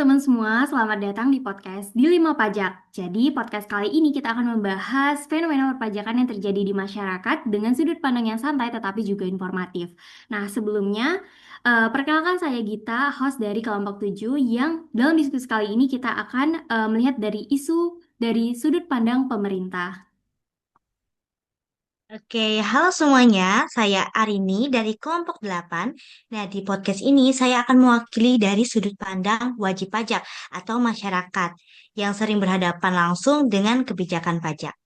teman-teman semua, selamat datang di podcast Dilema Pajak. Jadi, podcast kali ini kita akan membahas fenomena perpajakan yang terjadi di masyarakat dengan sudut pandang yang santai tetapi juga informatif. Nah, sebelumnya, perkenalkan saya Gita, host dari Kelompok 7 yang dalam diskusi kali ini kita akan melihat dari isu dari sudut pandang pemerintah. Oke, halo semuanya. Saya Arini dari kelompok 8. Nah, di podcast ini saya akan mewakili dari sudut pandang wajib pajak atau masyarakat yang sering berhadapan langsung dengan kebijakan pajak.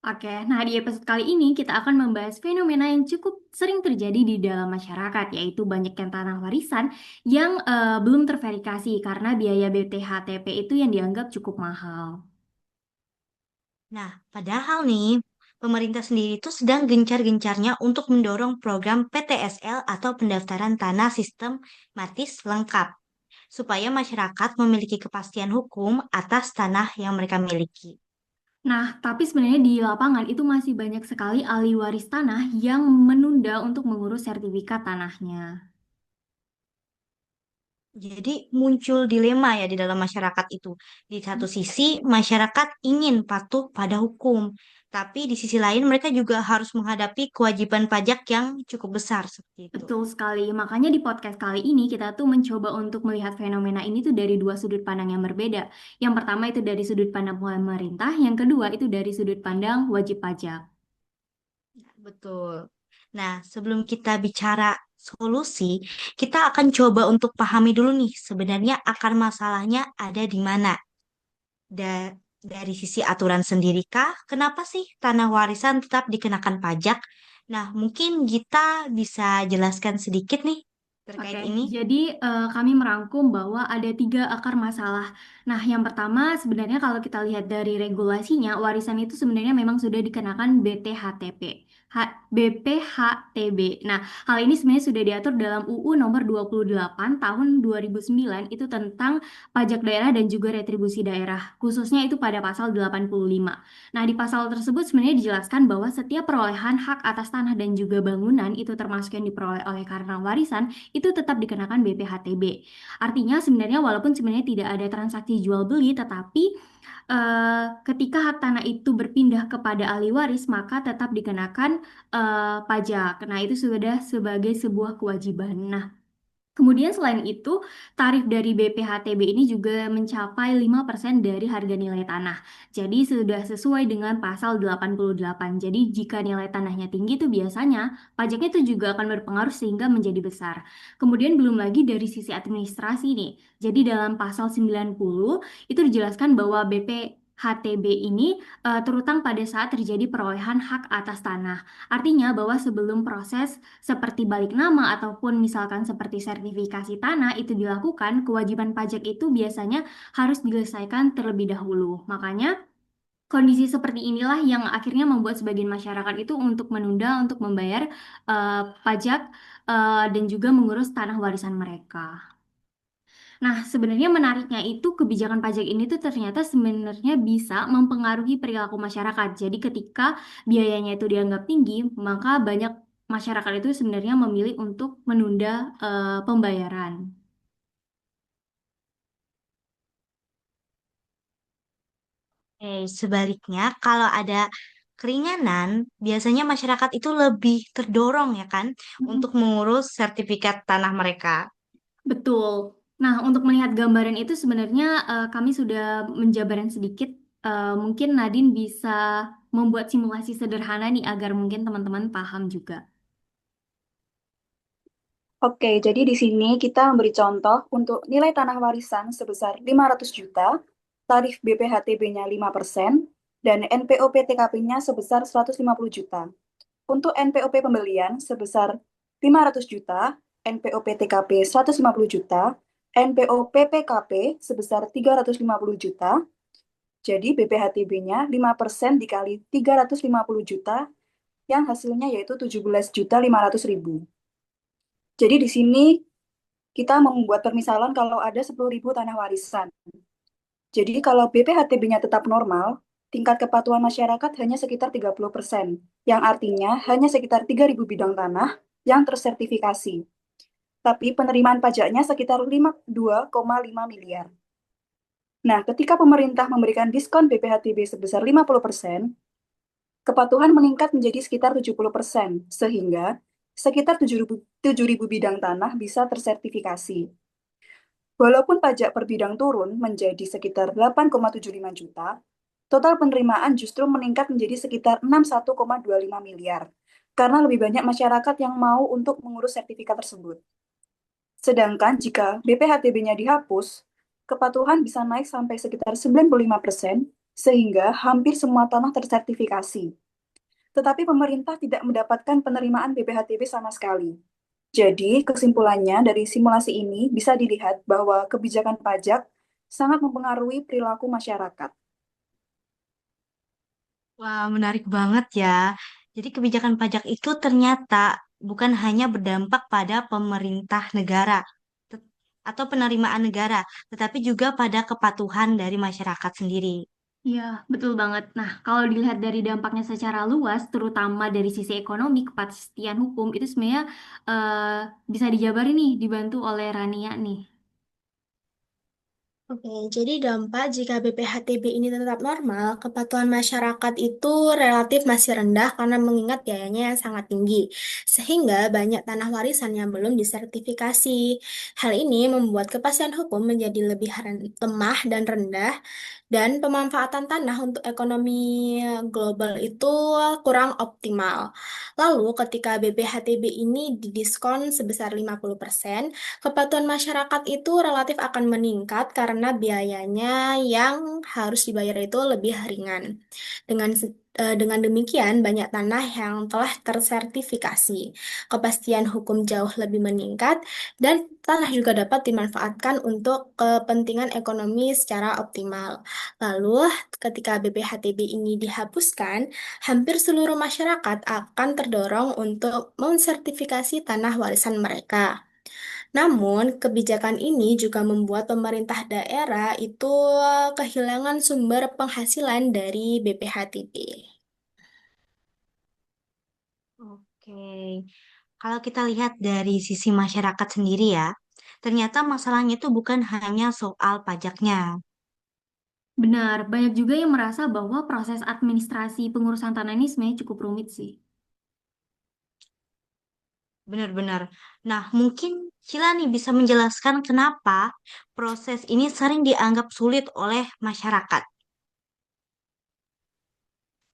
Oke, nah di episode kali ini kita akan membahas fenomena yang cukup sering terjadi di dalam masyarakat, yaitu banyaknya tanah warisan yang belum terverifikasi karena biaya BTHTP itu yang dianggap cukup mahal. Nah, padahal nih, pemerintah sendiri itu sedang gencar-gencarnya untuk mendorong program PTSL atau pendaftaran tanah sistematis lengkap, supaya masyarakat memiliki kepastian hukum atas tanah yang mereka miliki. Nah, tapi sebenarnya di lapangan itu masih banyak sekali ahli waris tanah yang menunda untuk mengurus sertifikat tanahnya. Jadi muncul dilema ya di dalam masyarakat itu. Di satu sisi masyarakat ingin patuh pada hukum, tapi di sisi lain mereka juga harus menghadapi kewajiban pajak yang cukup besar seperti itu. Betul sekali. Makanya di podcast kali ini kita tuh mencoba untuk melihat fenomena ini tuh dari dua sudut pandang yang berbeda. Yang pertama itu dari sudut pandang pemerintah, yang kedua itu dari sudut pandang wajib pajak. Betul. Nah, sebelum kita bicara solusi, kita akan coba untuk pahami dulu nih sebenarnya akar masalahnya ada di mana. Dari sisi aturan sendiri kah? Kenapa sih tanah warisan tetap dikenakan pajak? Nah, mungkin Gita bisa jelaskan sedikit nih Oke, terkait ini. jadi kami merangkum bahwa ada tiga akar masalah. Nah, yang pertama sebenarnya kalau kita lihat dari regulasinya, warisan itu sebenarnya memang sudah dikenakan BTHTP. BPHTB. Nah, hal ini sebenarnya sudah diatur dalam UU nomor 28 tahun 2009 itu tentang pajak daerah dan juga retribusi daerah. Khususnya itu pada pasal 85. Nah, di pasal tersebut sebenarnya dijelaskan bahwa setiap perolehan hak atas tanah dan juga bangunan itu termasuk yang diperoleh oleh karena warisan itu tetap dikenakan BPHTB. Artinya sebenarnya walaupun sebenarnya tidak ada transaksi jual beli, tetapi ketika hak tanah itu berpindah kepada ahli waris, maka tetap dikenakan pajak. Nah, itu sudah sebagai sebuah kewajiban. Nah, kemudian selain itu, tarif dari BPHTB ini juga mencapai 5% dari harga nilai tanah. Jadi sudah sesuai dengan pasal 88. Jadi jika nilai tanahnya tinggi itu biasanya pajaknya itu juga akan berpengaruh sehingga menjadi besar. Kemudian belum lagi dari sisi administrasi nih. Jadi dalam pasal 90 itu dijelaskan bahwa BPHTB ini terutang pada saat terjadi perolehan hak atas tanah. Artinya bahwa sebelum proses seperti balik nama ataupun misalkan seperti sertifikasi tanah itu dilakukan, kewajiban pajak itu biasanya harus diselesaikan terlebih dahulu. Makanya kondisi seperti inilah yang akhirnya membuat sebagian masyarakat itu untuk menunda untuk membayar pajak dan juga mengurus tanah warisan mereka. Nah, sebenarnya menariknya itu kebijakan pajak ini tuh ternyata sebenarnya bisa mempengaruhi perilaku masyarakat. Jadi ketika biayanya itu dianggap tinggi, maka banyak masyarakat itu sebenarnya memilih untuk menunda pembayaran. Sebaliknya, kalau ada keringanan, biasanya masyarakat itu lebih terdorong ya kan Mhm. untuk mengurus sertifikat tanah mereka. Betul. Nah, untuk melihat gambaran itu sebenarnya kami sudah menjabarkan sedikit. Mungkin Nadine bisa membuat simulasi sederhana nih agar mungkin teman-teman paham juga. Oke, jadi di sini kita memberi contoh untuk nilai tanah warisan sebesar 500 juta, tarif BPHTB-nya 5%, dan NPOP TKP-nya sebesar 150 juta. Untuk NPOP pembelian sebesar 500 juta, NPOP TKP 150 juta, NPOP PKP sebesar 350 juta, jadi BPHTB-nya 5% dikali 350 juta, yang hasilnya yaitu 17.500.000. Jadi di sini kita membuat permisalan kalau ada 10.000 tanah warisan. Jadi kalau BPHTB-nya tetap normal, tingkat kepatuhan masyarakat hanya sekitar 30%, yang artinya hanya sekitar 3.000 bidang tanah yang tersertifikasi. Tapi penerimaan pajaknya sekitar 2,5 miliar. Nah, ketika pemerintah memberikan diskon BPHTB sebesar 50%, kepatuhan meningkat menjadi sekitar 70%, sehingga sekitar 7.000 bidang tanah bisa tersertifikasi. Walaupun pajak per bidang turun menjadi sekitar 8,75 juta, total penerimaan justru meningkat menjadi sekitar 61,25 miliar, karena lebih banyak masyarakat yang mau untuk mengurus sertifikat tersebut. Sedangkan jika BPHTB-nya dihapus, kepatuhan bisa naik sampai sekitar 95%, sehingga hampir semua tanah tersertifikasi. Tetapi pemerintah tidak mendapatkan penerimaan BPHTB sama sekali. Jadi, kesimpulannya dari simulasi ini bisa dilihat bahwa kebijakan pajak sangat mempengaruhi perilaku masyarakat. Wah, menarik banget ya. Jadi kebijakan pajak itu ternyata bukan hanya berdampak pada pemerintah negara tet- atau penerimaan negara, tetapi juga pada kepatuhan dari masyarakat sendiri. Iya, betul banget. Nah, kalau dilihat dari dampaknya secara luas, terutama dari sisi ekonomi, kepastian hukum, itu sebenarnya eh, bisa dijabarin nih, dibantu oleh Rania nih. Oke, jadi dampak jika BPHTB ini tetap normal, kepatuhan masyarakat itu relatif masih rendah karena mengingat biayanya yang sangat tinggi, sehingga banyak tanah warisan yang belum disertifikasi. Hal ini membuat kepastian hukum menjadi lebih lemah dan rendah, dan pemanfaatan tanah untuk ekonomi global itu kurang optimal. Lalu, ketika BPHTB ini didiskon sebesar 50%, kepatuhan masyarakat itu relatif akan meningkat karena biayanya yang harus dibayar itu lebih ringan. Dengan demikian, banyak tanah yang telah tersertifikasi. Kepastian hukum jauh lebih meningkat dan tanah juga dapat dimanfaatkan untuk kepentingan ekonomi secara optimal. Lalu, ketika BPHTB ini dihapuskan, hampir seluruh masyarakat akan terdorong untuk mensertifikasi tanah warisan mereka. Namun, kebijakan ini juga membuat pemerintah daerah itu kehilangan sumber penghasilan dari BPHTB. Oke, kalau kita lihat dari sisi masyarakat sendiri ya, ternyata masalahnya itu bukan hanya soal pajaknya. Benar, banyak juga yang merasa bahwa proses administrasi pengurusan tanah ini sebenarnya cukup rumit sih. Benar-benar. Nah, mungkin Cila nih bisa menjelaskan kenapa proses ini sering dianggap sulit oleh masyarakat.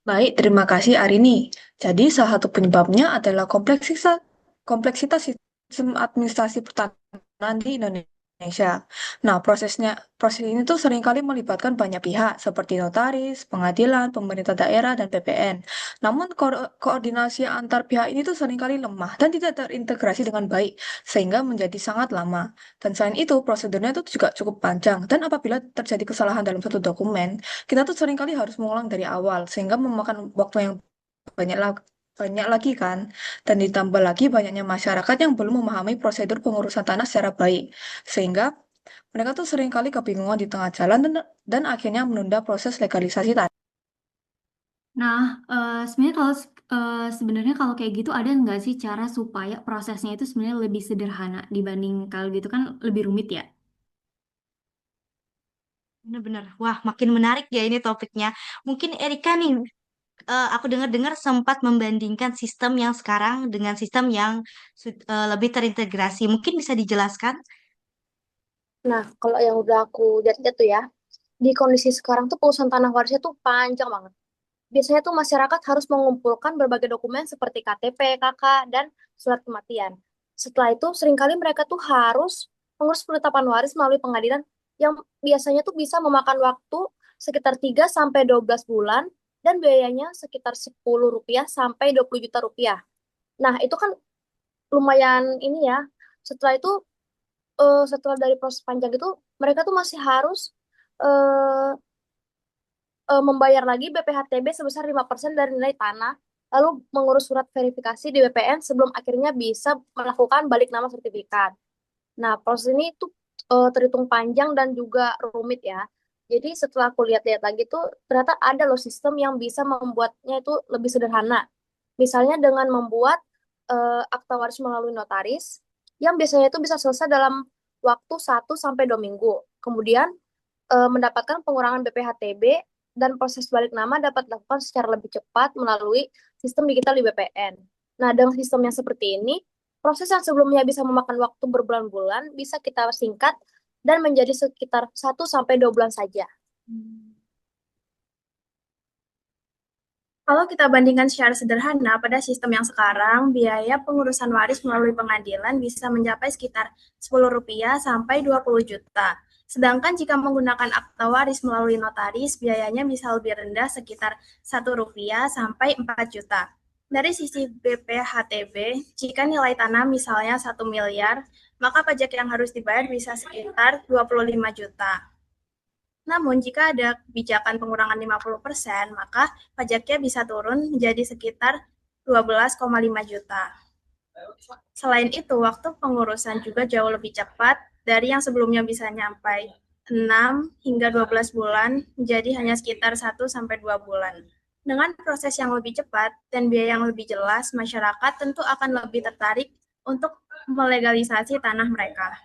Baik, terima kasih Arini. Jadi, salah satu penyebabnya adalah kompleksitas sistem administrasi pertanahan di Indonesia. Nah, proses ini tuh seringkali melibatkan banyak pihak seperti notaris, pengadilan, pemerintah daerah, dan PPN. Namun, koordinasi antar pihak ini tuh seringkali lemah dan tidak terintegrasi dengan baik, sehingga menjadi sangat lama. Dan selain itu, prosedurnya itu juga cukup panjang. Dan apabila terjadi kesalahan dalam satu dokumen, kita tuh seringkali harus mengulang dari awal sehingga memakan waktu yang banyak banyak lagi kan, dan ditambah lagi banyaknya masyarakat yang belum memahami prosedur pengurusan tanah secara baik sehingga mereka tuh seringkali kebingungan di tengah jalan dan akhirnya menunda proses legalisasi tanah. Nah, sebenarnya sebenarnya kalau kayak gitu ada nggak sih cara supaya prosesnya itu sebenarnya lebih sederhana dibanding kalau gitu kan lebih rumit ya? Benar-benar. Wah, makin menarik ya ini topiknya. Mungkin Erika nih, aku dengar-dengar sempat membandingkan sistem yang sekarang dengan sistem yang lebih terintegrasi. Mungkin bisa dijelaskan? Nah, kalau yang udah aku lihat-lihat tuh ya, di kondisi sekarang tuh pengurusan tanah warisnya tuh panjang banget. Biasanya tuh masyarakat harus mengumpulkan berbagai dokumen seperti KTP, KK, dan surat kematian. Setelah itu, seringkali mereka tuh harus mengurus penetapan waris melalui pengadilan yang biasanya tuh bisa memakan waktu sekitar 3 sampai 12 bulan dan biayanya sekitar Rp10 sampai Rp20 juta. Nah, itu kan lumayan ini ya. Setelah itu, setelah dari proses panjang itu, mereka tuh masih harus eh, membayar lagi BPHTB sebesar 5% dari nilai tanah, lalu mengurus surat verifikasi di BPN sebelum akhirnya bisa melakukan balik nama sertifikat. Nah, proses ini tuh terhitung panjang dan juga rumit ya. Jadi setelah aku lihat-lihat lagi tuh ternyata ada loh sistem yang bisa membuatnya itu lebih sederhana. Misalnya dengan membuat akta waris melalui notaris yang biasanya itu bisa selesai dalam waktu 1 sampai 2 minggu. Kemudian mendapatkan pengurangan BPHTB dan proses balik nama dapat dilakukan secara lebih cepat melalui sistem digital di BPN. Nah, dengan sistem yang seperti ini, proses yang sebelumnya bisa memakan waktu berbulan-bulan bisa kita singkat dan menjadi sekitar 1 sampai 2 bulan saja. Kalau kita bandingkan secara sederhana pada sistem yang sekarang, biaya pengurusan waris melalui pengadilan bisa mencapai sekitar Rp10 sampai 20 juta. Sedangkan jika menggunakan akta waris melalui notaris, biayanya bisa lebih rendah sekitar Rp1 sampai 4 juta. Dari sisi BPHTB, jika nilai tanah misalnya 1 miliar, maka pajak yang harus dibayar bisa sekitar 25 juta. Namun, jika ada kebijakan pengurangan 50%, maka pajaknya bisa turun menjadi sekitar 12,5 juta. Selain itu, waktu pengurusan juga jauh lebih cepat dari yang sebelumnya bisa nyampai 6 hingga 12 bulan menjadi hanya sekitar 1 sampai 2 bulan. Dengan proses yang lebih cepat dan biaya yang lebih jelas, masyarakat tentu akan lebih tertarik untuk melegalisasi tanah mereka.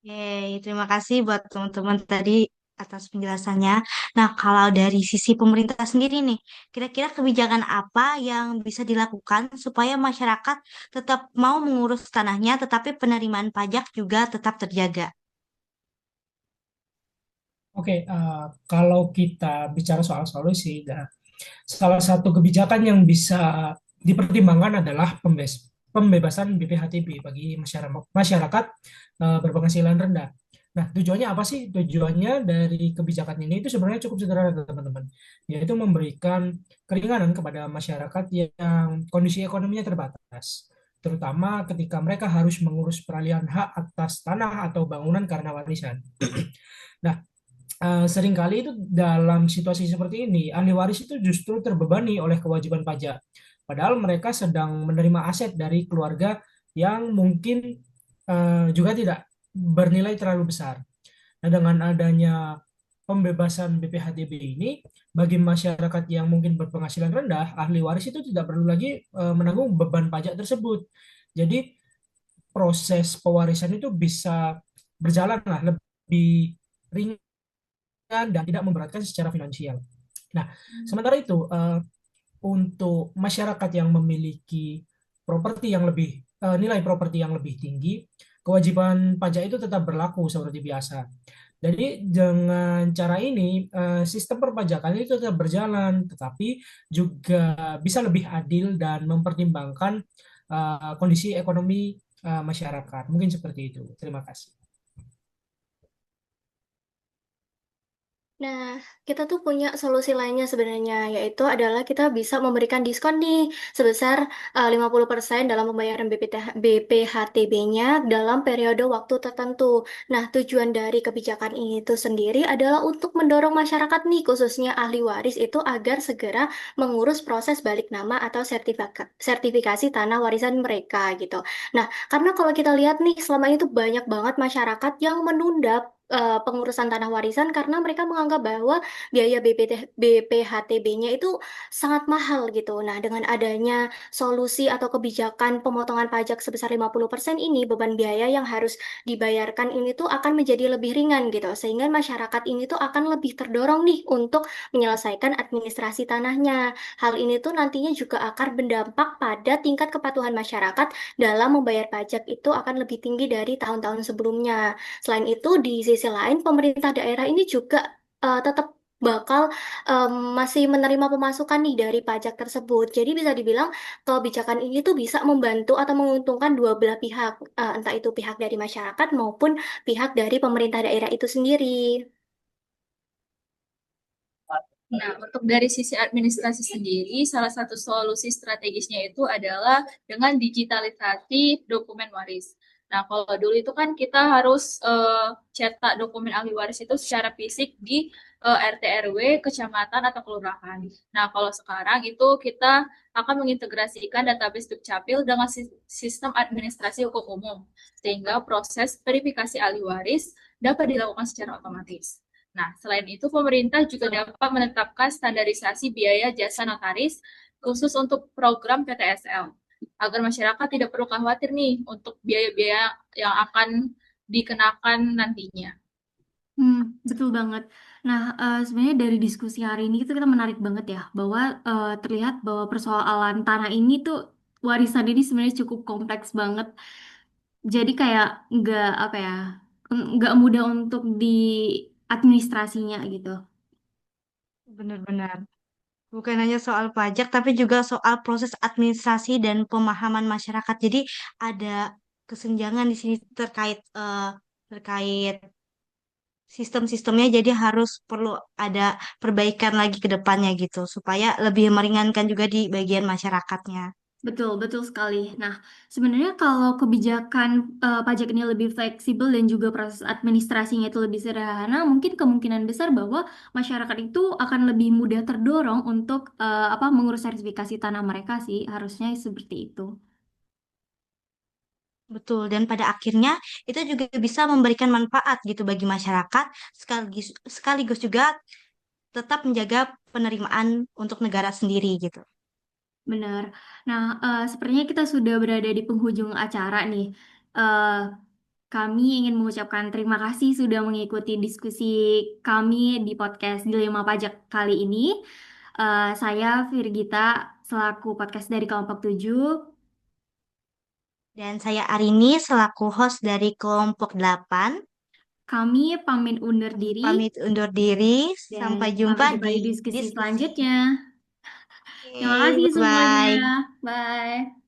Yeay, terima kasih buat teman-teman tadi atas penjelasannya. Nah, kalau dari sisi pemerintah sendiri nih, kira-kira kebijakan apa yang bisa dilakukan supaya masyarakat tetap mau mengurus tanahnya, tetapi penerimaan pajak juga tetap terjaga? Oke, kalau kita bicara soal solusi, nah, salah satu kebijakan yang bisa dipertimbangkan adalah pembebasan BPHTB bagi masyarakat berpenghasilan rendah. Nah, tujuannya apa sih? Tujuannya dari kebijakan ini itu sebenarnya cukup sederhana, teman-teman, yaitu memberikan keringanan kepada masyarakat yang kondisi ekonominya terbatas, terutama ketika mereka harus mengurus peralihan hak atas tanah atau bangunan karena warisan. Nah, seringkali itu dalam situasi seperti ini, ahli waris itu justru terbebani oleh kewajiban pajak. Padahal mereka sedang menerima aset dari keluarga yang mungkin juga tidak bernilai terlalu besar. Nah, dengan adanya pembebasan BPHTB ini, bagi masyarakat yang mungkin berpenghasilan rendah, ahli waris itu tidak perlu lagi menanggung beban pajak tersebut. Jadi proses pewarisan itu bisa berjalan lah lebih ringan dan tidak memberatkan secara finansial. Nah, sementara itu untuk masyarakat yang memiliki properti yang lebih nilai properti yang lebih tinggi, kewajiban pajak itu tetap berlaku seperti biasa. Jadi dengan cara ini sistem perpajakan itu tetap berjalan, tetapi juga bisa lebih adil dan mempertimbangkan kondisi ekonomi masyarakat. Mungkin seperti itu. Terima kasih. Nah, kita tuh punya solusi lainnya sebenarnya, yaitu adalah kita bisa memberikan diskon nih sebesar 50% dalam pembayaran BPHTB-nya dalam periode waktu tertentu. Nah, tujuan dari kebijakan ini itu sendiri adalah untuk mendorong masyarakat nih, khususnya ahli waris itu agar segera mengurus proses balik nama atau sertifikasi tanah warisan mereka gitu. Nah, karena kalau kita lihat nih, selama ini tuh banyak banget masyarakat yang menunda pengurusan tanah warisan karena mereka menganggap bahwa biaya BPHTB-nya itu sangat mahal gitu. Nah, dengan adanya solusi atau kebijakan pemotongan pajak sebesar 50% ini, beban biaya yang harus dibayarkan ini tuh akan menjadi lebih ringan gitu. Sehingga masyarakat ini tuh akan lebih terdorong nih untuk menyelesaikan administrasi tanahnya. Hal ini tuh nantinya juga akan berdampak pada tingkat kepatuhan masyarakat dalam membayar pajak itu akan lebih tinggi dari tahun-tahun sebelumnya. Selain itu, di sisi lain, pemerintah daerah ini juga tetap bakal masih menerima pemasukan nih dari pajak tersebut. Jadi bisa dibilang kebijakan ini tuh bisa membantu atau menguntungkan dua belah pihak, entah itu pihak dari masyarakat maupun pihak dari pemerintah daerah itu sendiri. Nah, untuk dari sisi administrasi sendiri, salah satu solusi strategisnya itu adalah dengan digitalisasi dokumen waris. Nah, kalau dulu itu kan kita harus cetak dokumen ahli waris itu secara fisik di RT RW, kecamatan atau kelurahan. Nah, kalau sekarang itu kita akan mengintegrasikan database Dukcapil dengan sistem administrasi hukum umum, sehingga proses verifikasi ahli waris dapat dilakukan secara otomatis. Nah, selain itu pemerintah juga dapat menetapkan standarisasi biaya jasa notaris khusus untuk program PTSL agar masyarakat tidak perlu khawatir nih untuk biaya-biaya yang akan dikenakan nantinya. Betul banget. Nah, sebenarnya dari diskusi hari ini itu kita menarik banget ya, bahwa terlihat bahwa persoalan tanah ini tuh warisan ini sebenarnya cukup kompleks banget. Jadi kayak nggak apa ya, nggak mudah untuk di administrasinya gitu. Benar-benar. Bukan hanya soal pajak, tapi juga soal proses administrasi dan pemahaman masyarakat. Jadi ada kesenjangan di sini terkait sistem-sistemnya. Jadi harus perlu ada perbaikan lagi ke depannya gitu, supaya lebih meringankan juga di bagian masyarakatnya. Betul, betul sekali. Nah, sebenarnya kalau kebijakan pajak ini lebih fleksibel dan juga proses administrasinya itu lebih sederhana, mungkin kemungkinan besar bahwa masyarakat itu akan lebih mudah terdorong untuk apa mengurus sertifikasi tanah mereka sih, harusnya seperti itu. Betul, dan pada akhirnya itu juga bisa memberikan manfaat gitu bagi masyarakat, sekaligus juga tetap menjaga penerimaan untuk negara sendiri gitu. Benar. Nah, sepertinya kita sudah berada di penghujung acara nih. Eh, Kami ingin mengucapkan terima kasih sudah mengikuti diskusi kami di podcast Dilema Pajak kali ini. Saya Virgita selaku podcast dari kelompok 7. Dan saya Arini selaku host dari kelompok 8. Kami pamit undur Kami diri pamit undur diri. dan Sampai sampai jumpa jumpa di di diskusi diskusi. selanjutnya. Terima Oke, kasih semuanya. bye-bye. Bye.